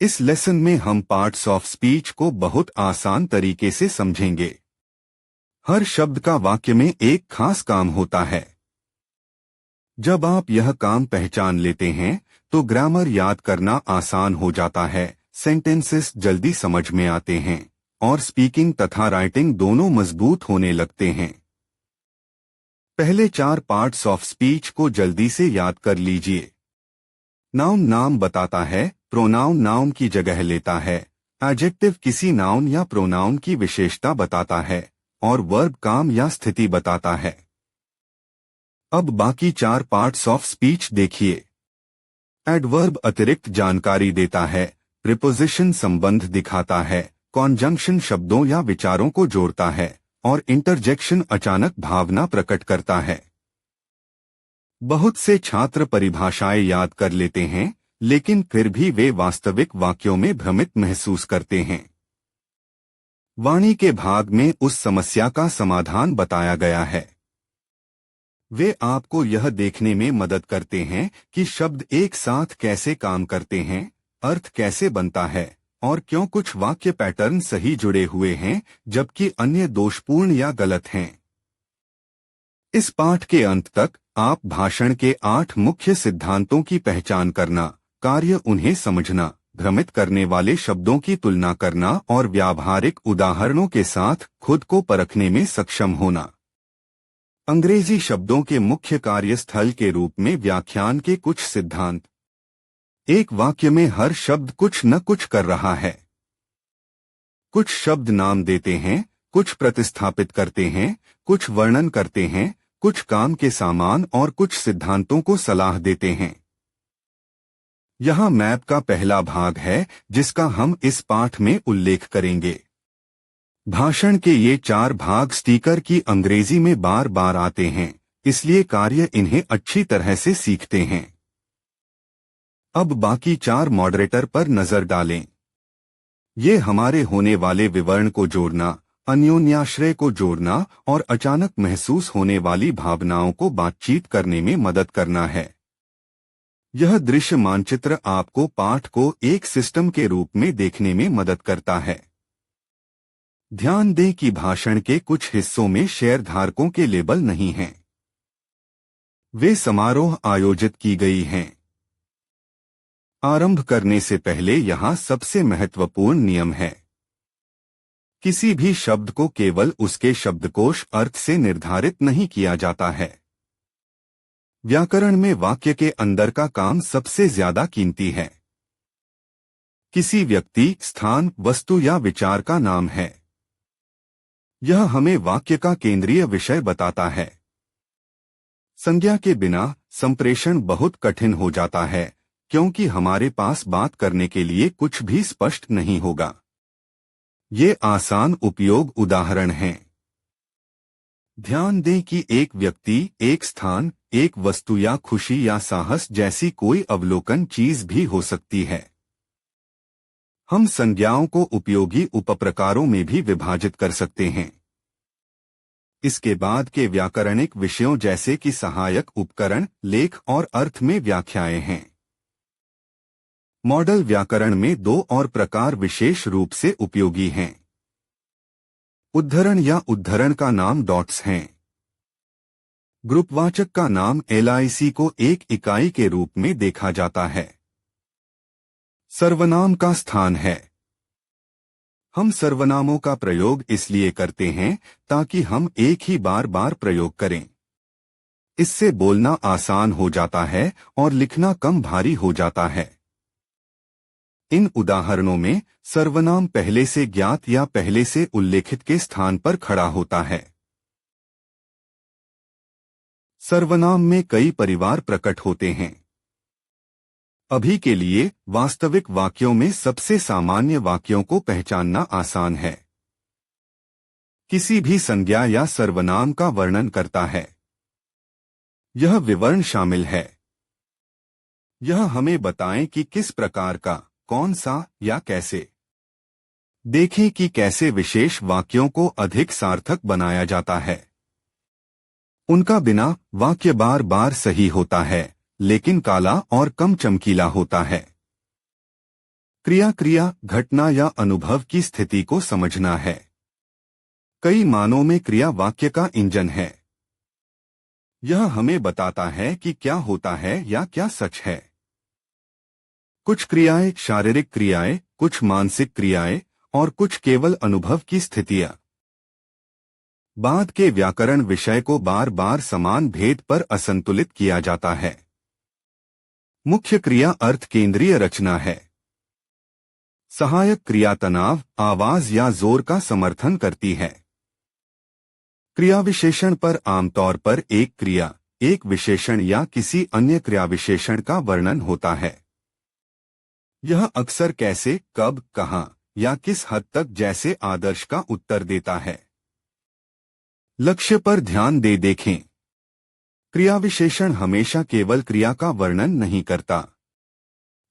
इस लेसन में हम पार्ट्स ऑफ स्पीच को बहुत आसान तरीके से समझेंगे। हर शब्द का वाक्य में एक खास काम होता है। जब आप यह काम पहचान लेते हैं तो ग्रामर याद करना आसान हो जाता है, सेंटेंसेस जल्दी समझ में आते हैं और स्पीकिंग तथा राइटिंग दोनों मजबूत होने लगते हैं। पहले 4 पार्ट्स ऑफ स्पीच को जल्दी से याद कर लीजिए। नाउन नाम बताता है, प्रोनाउन नाउन की जगह लेता है, एडजेक्टिव किसी नाउन या प्रोनाउन की विशेषता बताता है और वर्ब काम या स्थिति बताता है। अब बाकी 4 पार्ट्स ऑफ स्पीच देखिए। एडवर्ब अतिरिक्त जानकारी देता है, प्रीपोजिशन संबंध दिखाता है, कॉन्जंक्शन शब्दों या विचारों को जोड़ता है और इंटरजेक्शन अचानक भावना प्रकट करता है। बहुत से छात्र परिभाषाएं याद कर लेते हैं, लेकिन फिर भी वे वास्तविक वाक्यों में भ्रमित महसूस करते हैं। वाणी के भाग में उस समस्या का समाधान बताया गया है। वे आपको यह देखने में मदद करते हैं कि शब्द एक साथ कैसे काम करते हैं, अर्थ कैसे बनता है और क्यों कुछ वाक्य पैटर्न सही जुड़े हुए हैं जबकि अन्य दोषपूर्ण या गलत हैं। इस पाठ के अंत तक आप भाषण के 8 मुख्य सिद्धांतों की पहचान करना, कार्य उन्हें समझना, भ्रमित करने वाले शब्दों की तुलना करना और व्यावहारिक उदाहरणों के साथ खुद को परखने में सक्षम होना। अंग्रेजी शब्दों के मुख्य कार्यस्थल के रूप में व्याख्यान के कुछ सिद्धांत। एक वाक्य में हर शब्द कुछ न कुछ कर रहा है। कुछ शब्द नाम देते हैं, कुछ प्रतिस्थापित करते हैं, कुछ वर्णन करते हैं, कुछ काम के सामान और कुछ सिद्धांतों को सलाह देते हैं। यहाँ मैप का पहला भाग है जिसका हम इस पाठ में उल्लेख करेंगे। भाषण के ये 4 भाग स्पीकर की अंग्रेजी में बार बार आते हैं, इसलिए कार्य इन्हें अच्छी तरह से सीखते हैं। अब बाकी 4 मॉडरेटर पर नजर डालें। ये हमारे होने वाले विवरण को जोड़ना, अन्योन्याश्रय को जोड़ना और अचानक महसूस होने वाली भावनाओं को बातचीत करने में मदद करना है। यह दृश्य मानचित्र आपको पाठ को एक सिस्टम के रूप में देखने में मदद करता है। ध्यान दें कि भाषण के कुछ हिस्सों में शेयरधारकों के लेबल नहीं हैं। वे समारोह आयोजित की गई हैं। आरंभ करने से पहले यहाँ सबसे महत्वपूर्ण नियम है। किसी भी शब्द को केवल उसके शब्दकोश अर्थ से निर्धारित नहीं किया जाता है। व्याकरण में वाक्य के अंदर का काम सबसे ज्यादा कीमती है। किसी व्यक्ति, स्थान, वस्तु या विचार का नाम है। यह हमें वाक्य का केंद्रीय विषय बताता है। संज्ञा के बिना संप्रेषण बहुत कठिन हो जाता है क्योंकि हमारे पास बात करने के लिए कुछ भी स्पष्ट नहीं होगा। ये आसान उपयोग उदाहरण हैं। ध्यान दें कि एक व्यक्ति, एक स्थान, एक वस्तु या खुशी या साहस जैसी कोई अवलोकन चीज भी हो सकती है। हम संज्ञाओं को उपयोगी उपप्रकारों में भी विभाजित कर सकते हैं। इसके बाद के व्याकरणिक विषयों जैसे कि सहायक उपकरण, लेख और अर्थ में व्याख्याएं हैं। मॉडल व्याकरण में 2 और प्रकार विशेष रूप से उपयोगी हैं। उद्धरण या उद्धरण का नाम डॉट्स हैं। ग्रुपवाचक का नाम LIC को एक इकाई के रूप में देखा जाता है। सर्वनाम का स्थान है। हम सर्वनामों का प्रयोग इसलिए करते हैं ताकि हम एक ही बार बार प्रयोग करें। इससे बोलना आसान हो जाता है और लिखना कम भारी हो जाता है। इन उदाहरणों में सर्वनाम पहले से ज्ञात या पहले से उल्लेखित के स्थान पर खड़ा होता है। सर्वनाम में कई परिवार प्रकट होते हैं। अभी के लिए वास्तविक वाक्यों में सबसे सामान्य वाक्यों को पहचानना आसान है। किसी भी संज्ञा या सर्वनाम का वर्णन करता है। यह विवरण शामिल है। यह हमें बताएं कि किस प्रकार का, कौन सा या कैसे। देखें कि कैसे विशेष वाक्यों को अधिक सार्थक बनाया जाता है। उनका बिना वाक्य बार बार सही होता है, लेकिन काला और कम चमकीला होता है। क्रिया घटना या अनुभव की स्थिति को समझना है। कई मानों में क्रिया वाक्य का इंजन है। यह हमें बताता है कि क्या होता है या क्या सच है। कुछ क्रियाएं शारीरिक क्रियाएं, कुछ मानसिक क्रियाएं और कुछ केवल अनुभव की स्थितियां। बाद के व्याकरण विषय को बार बार समान भेद पर असंतुलित किया जाता है। मुख्य क्रिया अर्थ केंद्रीय रचना है। सहायक क्रिया तनाव, आवाज या जोर का समर्थन करती है। क्रिया विशेषण पर आमतौर पर एक क्रिया, एक विशेषण या किसी अन्य क्रिया विशेषण का वर्णन होता है। यह अक्सर कैसे, कब, कहां या किस हद तक जैसे आदर्श का उत्तर देता है। लक्ष्य पर ध्यान दे देखें। क्रिया विशेषण हमेशा केवल क्रिया का वर्णन नहीं करता।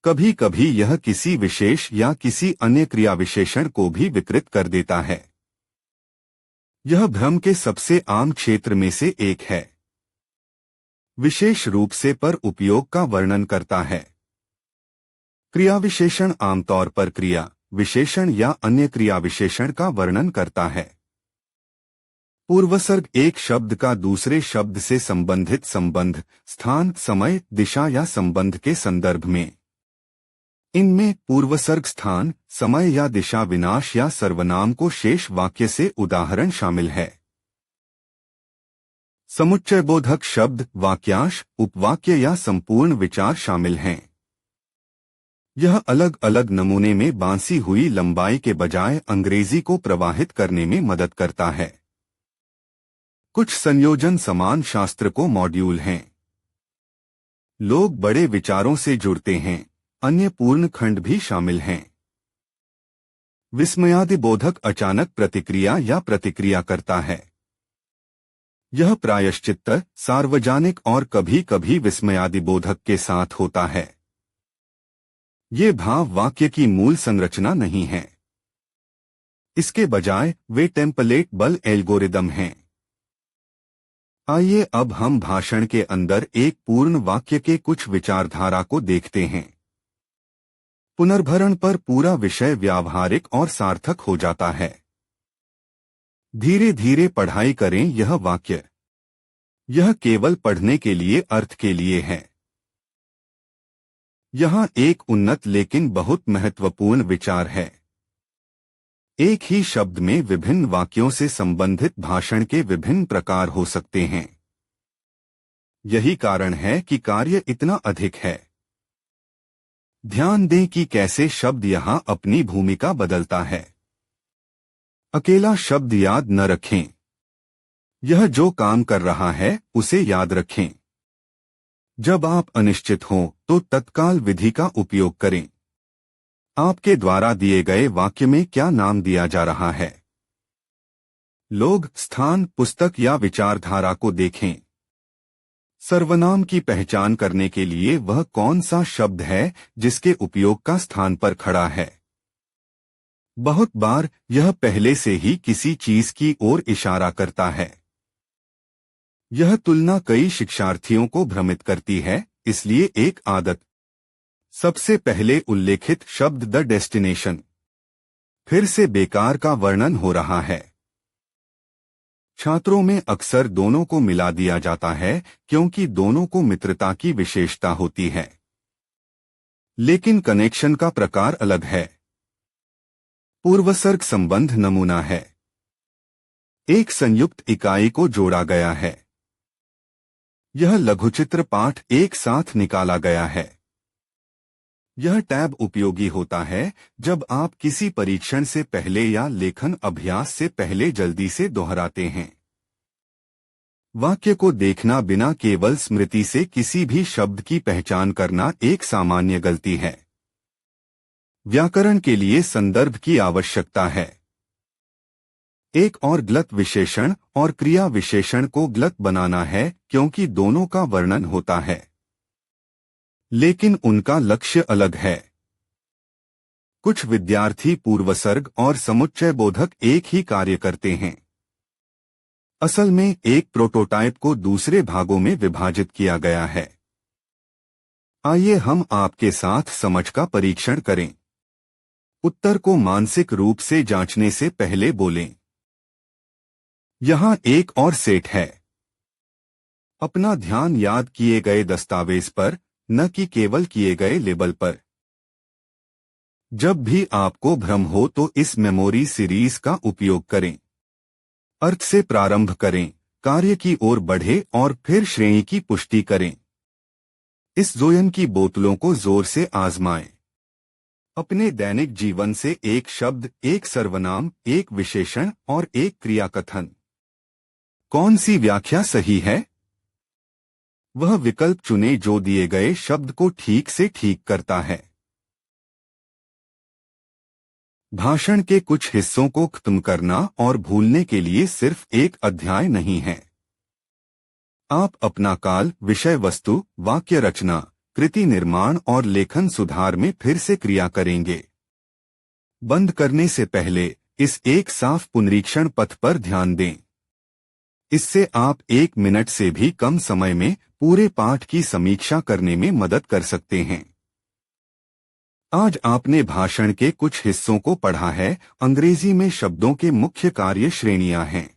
कभी कभी यह किसी विशेष या किसी अन्य क्रिया विशेषण को भी विकृत कर देता है। यह भ्रम के सबसे आम क्षेत्र में से एक है। विशेष रूप से पर उपयोग का वर्णन करता है। क्रिया विशेषण आमतौर पर क्रिया विशेषण या अन्य क्रिया विशेषण का वर्णन करता है। पूर्वसर्ग एक शब्द का दूसरे शब्द से संबंधित संबंध, स्थान, समय, दिशा या संबंध के संदर्भ में। इनमें पूर्वसर्ग स्थान, समय या दिशा, विनाश या सर्वनाम को शेष वाक्य से उदाहरण शामिल है। समुच्चयबोधक शब्द, वाक्यांश, उपवाक्य या संपूर्ण विचार शामिल हैं। यह अलग अलग नमूने में बांसी हुई लंबाई के बजाय अंग्रेजी को प्रवाहित करने में मदद करता है। कुछ संयोजन समान शास्त्र को मॉड्यूल हैं। लोग बड़े विचारों से जुड़ते हैं, अन्य पूर्ण खंड भी शामिल हैं। विस्मयादिबोधक अचानक प्रतिक्रिया या प्रतिक्रिया करता है। यह प्रायश्चित्त, सार्वजनिक और कभी कभी विस्मयादिबोधक के साथ होता है। ये भाव वाक्य की मूल संरचना नहीं है। इसके बजाय वे टेम्पलेट बल एल्गोरिदम हैं। आइए अब हम भाषण के अंदर एक पूर्ण वाक्य के कुछ विचारधारा को देखते हैं। पुनर्भरण पर पूरा विषय व्यावहारिक और सार्थक हो जाता है। धीरे धीरे पढ़ाई करें यह वाक्य। यह केवल पढ़ने के लिए, अर्थ के लिए है। यहाँ एक उन्नत लेकिन बहुत महत्वपूर्ण विचार है। एक ही शब्द में विभिन्न वाक्यों से संबंधित भाषण के विभिन्न प्रकार हो सकते हैं। यही कारण है कि कार्य इतना अधिक है। ध्यान दें कि कैसे शब्द यहाँ अपनी भूमिका बदलता है। अकेला शब्द याद न रखें। यह जो काम कर रहा है उसे याद रखें। जब आप अनिश्चित हों तो तत्काल विधि का उपयोग करें। आपके द्वारा दिए गए वाक्य में क्या नाम दिया जा रहा है? लोग, स्थान, पुस्तक या विचारधारा को देखें। सर्वनाम की पहचान करने के लिए वह कौन सा शब्द है जिसके उपयोग का स्थान पर खड़ा है। बहुत बार यह पहले से ही किसी चीज की ओर इशारा करता है। यह तुलना कई शिक्षार्थियों को भ्रमित करती है, इसलिए एक आदत। सबसे पहले उल्लेखित शब्द द डेस्टिनेशन, फिर से बेकार का वर्णन हो रहा है। छात्रों में अक्सर दोनों को मिला दिया जाता है क्योंकि दोनों को मित्रता की विशेषता होती है, लेकिन कनेक्शन का प्रकार अलग है। पूर्वसर्ग संबंध नमूना है। एक संयुक्त इकाई को जोड़ा गया है। यह लघुचित्र पाठ एक साथ निकाला गया है। यह टैब उपयोगी होता है जब आप किसी परीक्षण से पहले या लेखन अभ्यास से पहले जल्दी से दोहराते हैं। वाक्य को देखना बिना केवल स्मृति से किसी भी शब्द की पहचान करना एक सामान्य गलती है। व्याकरण के लिए संदर्भ की आवश्यकता है। एक और गलत विशेषण और क्रिया विशेषण को गलत बनाना है क्योंकि दोनों का वर्णन होता है, लेकिन उनका लक्ष्य अलग है। कुछ विद्यार्थी पूर्वसर्ग और समुच्चयबोधक एक ही कार्य करते हैं। असल में एक प्रोटोटाइप को दूसरे भागों में विभाजित किया गया है। आइए हम आपके साथ समझ का परीक्षण करें। उत्तर को मानसिक रूप से जांचने से पहले बोलें। यहाँ एक और सेट है। अपना ध्यान याद किए गए दस्तावेज पर, न कि केवल किए गए लेबल पर। जब भी आपको भ्रम हो तो इस मेमोरी सीरीज का उपयोग करें। अर्थ से प्रारंभ करें, कार्य की ओर बढ़े और फिर श्रेणी की पुष्टि करें। इस जोयन की बोतलों को जोर से आजमाएं। अपने दैनिक जीवन से एक शब्द, एक सर्वनाम, एक विशेषण और एक क्रियाकथन। कौन सी व्याख्या सही है? वह विकल्प चुनें जो दिए गए शब्द को ठीक से ठीक करता है। भाषण के कुछ हिस्सों को खत्म करना और भूलने के लिए सिर्फ एक अध्याय नहीं है। आप अपना काल, विषय वस्तु, वाक्य रचना, कृति निर्माण और लेखन सुधार में फिर से क्रिया करेंगे। बंद करने से पहले इस एक साफ पुनरीक्षण पथ पर ध्यान दें। इससे आप 1 मिनट से भी कम समय में पूरे पाठ की समीक्षा करने में मदद कर सकते हैं। आज आपने भाषण के कुछ हिस्सों को पढ़ा है। अंग्रेजी में शब्दों के मुख्य कार्य श्रेणियां हैं।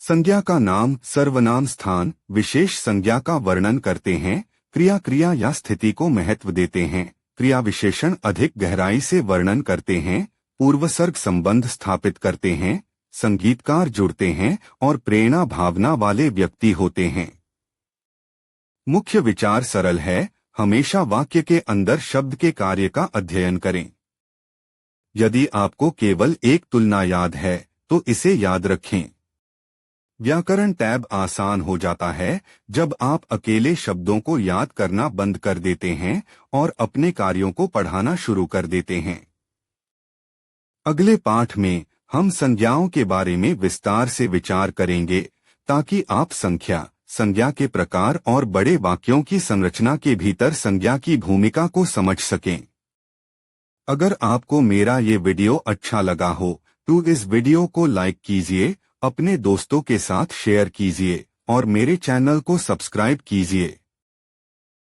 संज्ञा का नाम, सर्वनाम स्थान, विशेष संज्ञा का वर्णन करते हैं। क्रिया या स्थिति को महत्व देते हैं। क्रिया विशेषण अधिक गहराई से वर्णन करते हैं। पूर्वसर्ग संबंध स्थापित करते हैं। संगीतकार जुड़ते हैं और प्रेरणा भावना वाले व्यक्ति होते हैं। मुख्य विचार सरल है। हमेशा वाक्य के अंदर शब्द के कार्य का अध्ययन करें। यदि आपको केवल एक तुलना याद है तो इसे याद रखें। व्याकरण टैब आसान हो जाता है जब आप अकेले शब्दों को याद करना बंद कर देते हैं और अपने कार्यों को पढ़ाना शुरू कर देते हैं। अगले पाठ में हम संज्ञाओं के बारे में विस्तार से विचार करेंगे ताकि आप संज्ञा के प्रकार और बड़े वाक्यों की संरचना के भीतर संज्ञा की भूमिका को समझ सकें। अगर आपको मेरा ये वीडियो अच्छा लगा हो तो इस वीडियो को लाइक कीजिए, अपने दोस्तों के साथ शेयर कीजिए और मेरे चैनल को सब्सक्राइब कीजिए।